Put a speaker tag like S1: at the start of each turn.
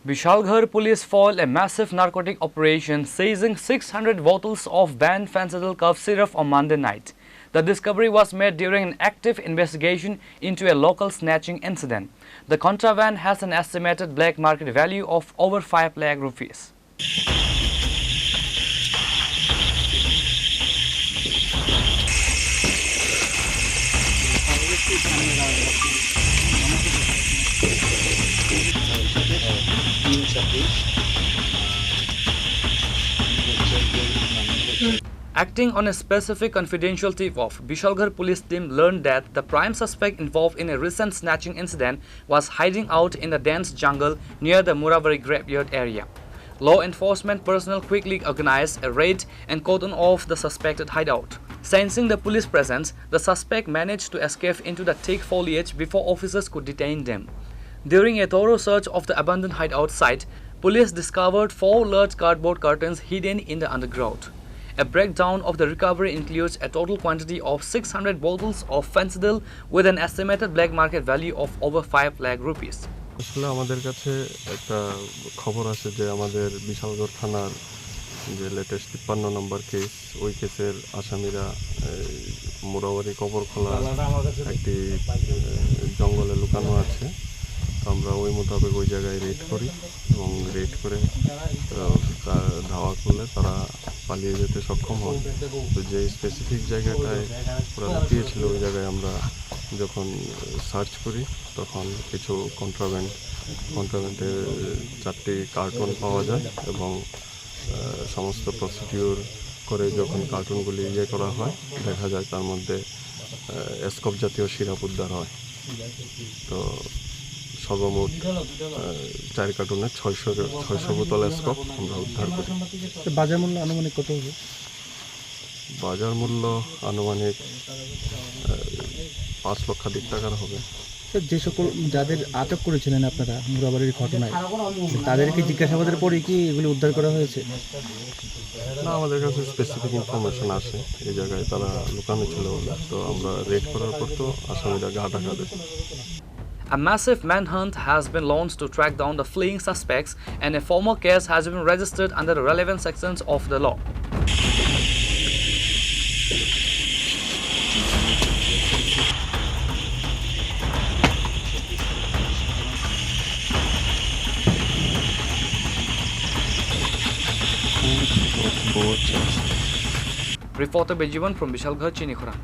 S1: Vishalgarh police foiled a massive narcotic operation seizing 600 bottles of banned fentanyl cough syrup on Monday night. The discovery was made during an active investigation into a local snatching incident. The contraband has an estimated black market value of over 5 lakh rupees. Acting on a specific confidential tip-off, Vishalgarh police team learned that the prime suspect involved in a recent snatching incident was hiding out in the dense jungle near the Muravari graveyard area. Law enforcement personnel quickly organized a raid and cordoned off the suspected hideout. Sensing the police presence, the suspect managed to escape into the thick foliage before officers could detain them. During a thorough search of the abandoned hideout site, police discovered 4 large cardboard curtains hidden in the undergrowth. A breakdown of the recovery includes a total quantity of 600 bottles of fentanyl with an estimated black market value of over 5 lakh rupees.
S2: আসলে আমাদের কাছে একটা খবর আছে যে আমাদের বিশালগড় থানার যে লেটেস্ট 53 নম্বর কেস, ওই কেসের আসামিরা মোরাবাড়ি কবরখোলা একটি জঙ্গলে লুকানো আছে। আমরা ওই মোতাবেক ওই জায়গায় রেড করি এবং রেড করে ধাওয়া করলে তারা পালিয়ে যেতে সক্ষম হয়। তো যে স্পেসিফিক জায়গাটায় ওরা লুকিয়েছিল ওই জায়গায় আমরা যখন সার্চ করি তখন কিছু কন্ট্রাব্যান্ডের 4টি কার্টুন পাওয়া যায় এবং সমস্ত প্রসিডিউর করে যখন কার্টুনগুলি করা হয় দেখা যায় তার মধ্যে স্কোপ জাতীয় সিরাপ উদ্ধার হয়। তো সর্বমোট 4 কার্টুনে 600 বোতল স্কোপ আমরা উদ্ধার করি।
S3: বাজার মূল্য আনুমানিক কত হবে?
S2: বাজার মূল্য আনুমানিক 5 লক্ষাধিক টাকার হবে।
S3: যে সকল যাদের আটক করেছিলেন আপনারা মুরাবাড়ির ঘটনায়, তাদেরকে জিজ্ঞাসাবাদের পরে কি এগুলি উদ্ধার করা হয়েছে?
S2: না, আমাদের কাছে স্পেসিফিক ইনফরমেশন আসে এই জায়গায় তারা লুকানো ছিল, তো আমরা রেড করার পর তো আসামিরা গা ঢাকা দেয়।
S1: A massive manhunt has been launched to track down the fleeing suspects, and a formal case has been registered under the relevant sections of the law. Reporter Bejivan from Vishalgarh, Chinikhura.